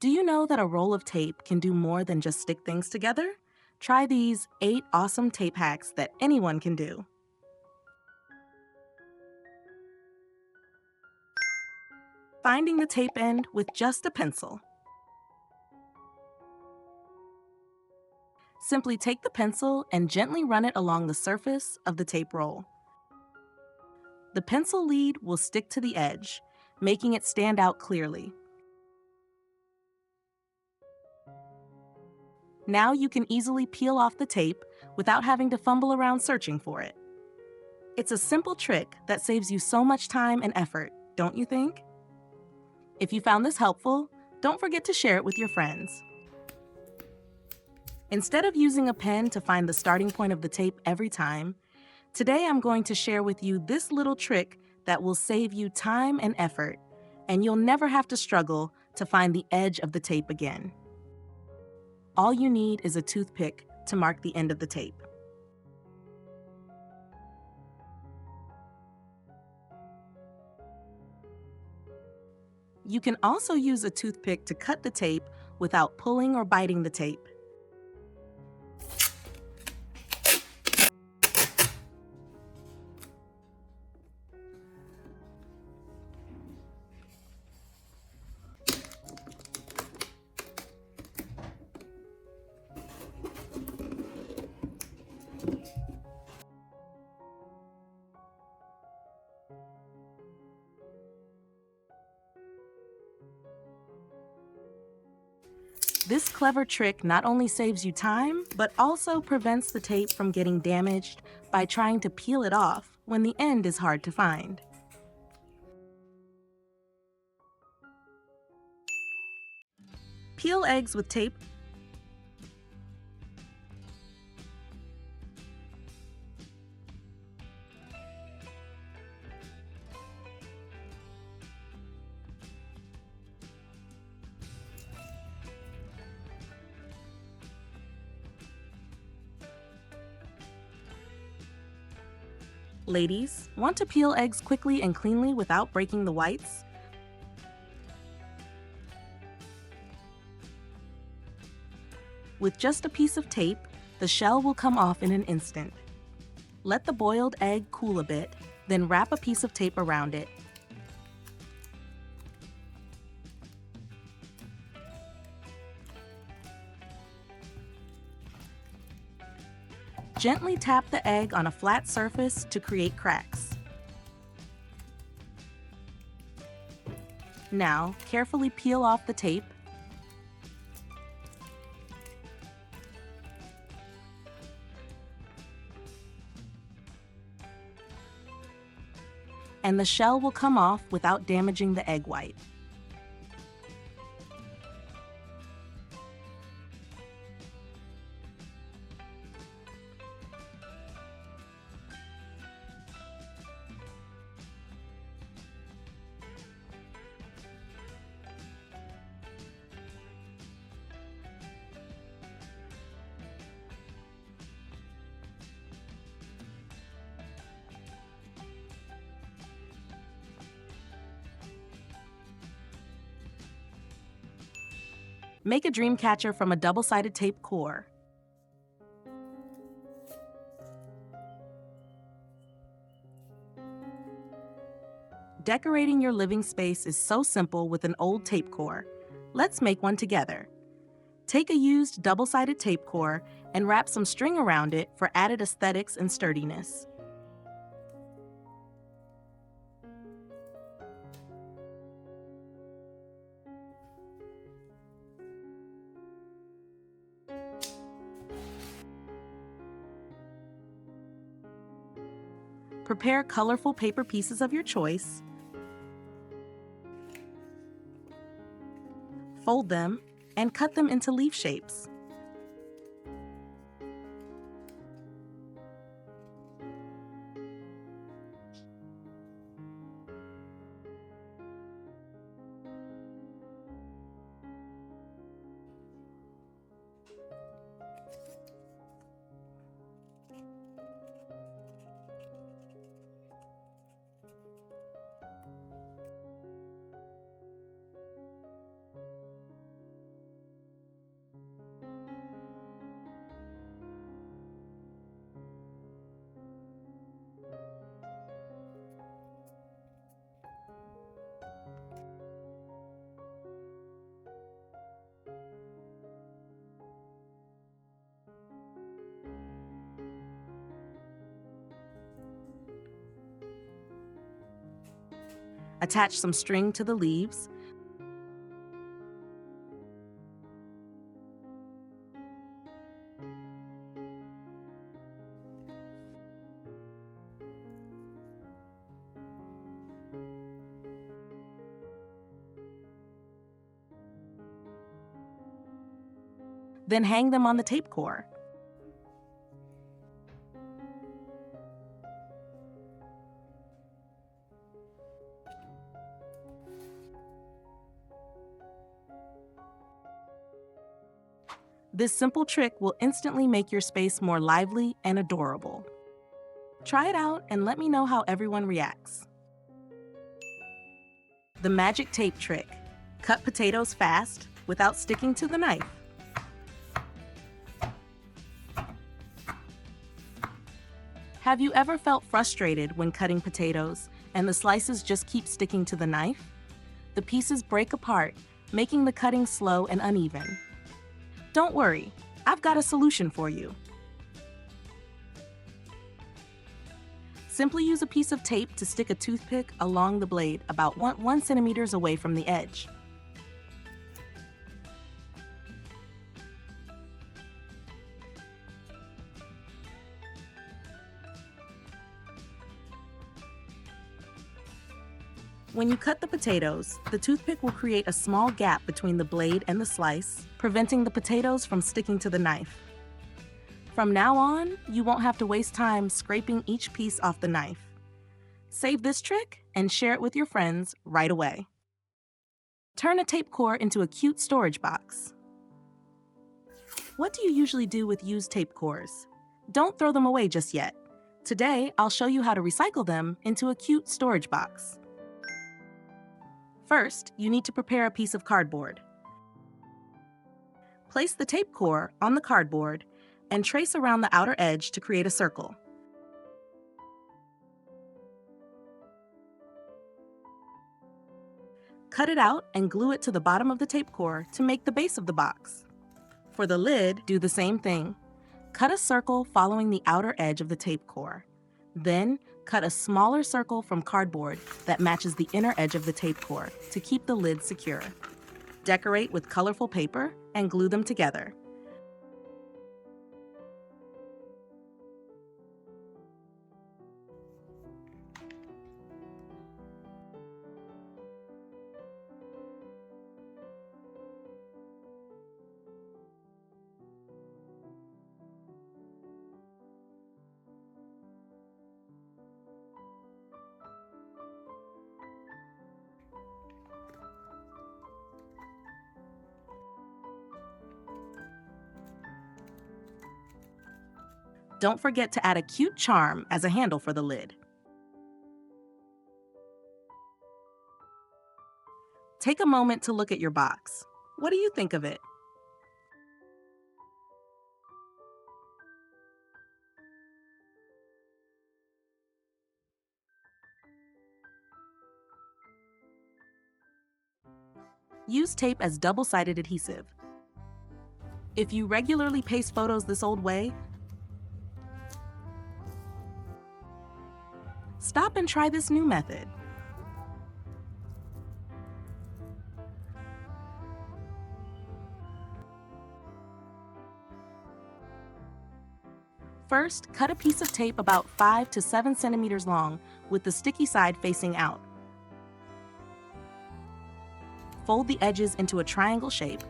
Do you know that a roll of tape can do more than just stick things together? Try these 8 awesome tape hacks that anyone can do. Finding the tape end with just a pencil. Simply take the pencil and gently run it along the surface of the tape roll. The pencil lead will stick to the edge, making it stand out clearly. Now you can easily peel off the tape without having to fumble around searching for it. It's a simple trick that saves you so much time and effort, don't you think? If you found this helpful, don't forget to share it with your friends. Instead of using a pen to find the starting point of the tape every time, today I'm going to share with you this little trick that will save you time and effort, and you'll never have to struggle to find the edge of the tape again. All you need is a toothpick to mark the end of the tape. You can also use a toothpick to cut the tape without pulling or biting the tape. This clever trick not only saves you time, but also prevents the tape from getting damaged by trying to peel it off when the end is hard to find. Peel eggs with tape. Ladies, want to peel eggs quickly and cleanly without breaking the whites? With just a piece of tape, the shell will come off in an instant. Let the boiled egg cool a bit, then wrap a piece of tape around it. Gently tap the egg on a flat surface to create cracks. Now, carefully peel off the tape. And the shell will come off without damaging the egg white. Make a dream catcher from a double-sided tape core. Decorating your living space is so simple with an old tape core. Let's make one together. Take a used double-sided tape core and wrap some string around it for added aesthetics and sturdiness. Prepare colorful paper pieces of your choice. Fold them and cut them into leaf shapes. Attach some string to the leaves. Then hang them on the tape core. This simple trick will instantly make your space more lively and adorable. Try it out and let me know how everyone reacts. The magic tape trick. Cut potatoes fast without sticking to the knife. Have you ever felt frustrated when cutting potatoes and the slices just keep sticking to the knife? The pieces break apart, making the cutting slow and uneven. Don't worry, I've got a solution for you. Simply use a piece of tape to stick a toothpick along the blade about 1 centimeter away from the edge. When you cut the potatoes, the toothpick will create a small gap between the blade and the slice, preventing the potatoes from sticking to the knife. From now on, you won't have to waste time scraping each piece off the knife. Save this trick and share it with your friends right away. Turn a tape core into a cute storage box. What do you usually do with used tape cores? Don't throw them away just yet. Today, I'll show you how to recycle them into a cute storage box. First, you need to prepare a piece of cardboard. Place the tape core on the cardboard and trace around the outer edge to create a circle. Cut it out and glue it to the bottom of the tape core to make the base of the box. For the lid, do the same thing. Cut a circle following the outer edge of the tape core. Then, cut a smaller circle from cardboard that matches the inner edge of the tape core to keep the lid secure. Decorate with colorful paper and glue them together. Don't forget to add a cute charm as a handle for the lid. Take a moment to look at your box. What do you think of it? Use tape as double-sided adhesive. If you regularly paste photos this old way, stop and try this new method. First, cut a piece of tape about 5 to 7 centimeters long with the sticky side facing out. Fold the edges into a triangle shape.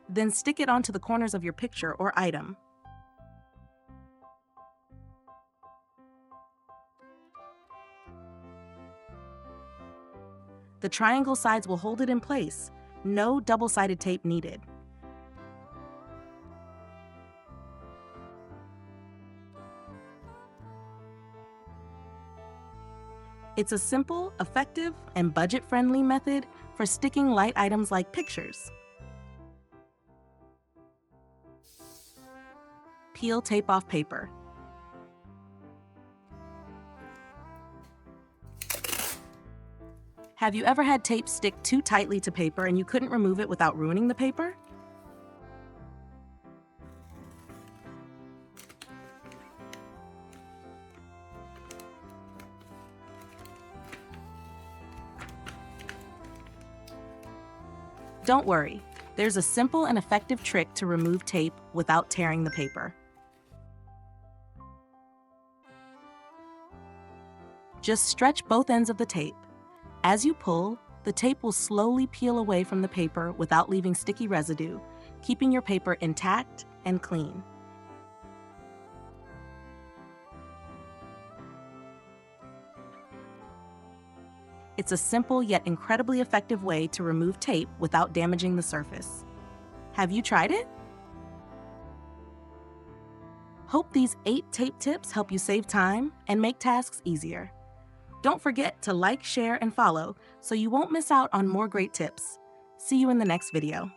Then stick it onto the corners of your picture or item. The triangle sides will hold it in place. No double-sided tape needed. It's a simple, effective, and budget-friendly method for sticking light items like pictures. Peel tape off paper. Have you ever had tape stick too tightly to paper and you couldn't remove it without ruining the paper? Don't worry, there's a simple and effective trick to remove tape without tearing the paper. Just stretch both ends of the tape. As you pull, the tape will slowly peel away from the paper without leaving sticky residue, keeping your paper intact and clean. It's a simple yet incredibly effective way to remove tape without damaging the surface. Have you tried it? Hope these 8 tape tips help you save time and make tasks easier. Don't forget to like, share, and follow so you won't miss out on more great tips. See you in the next video.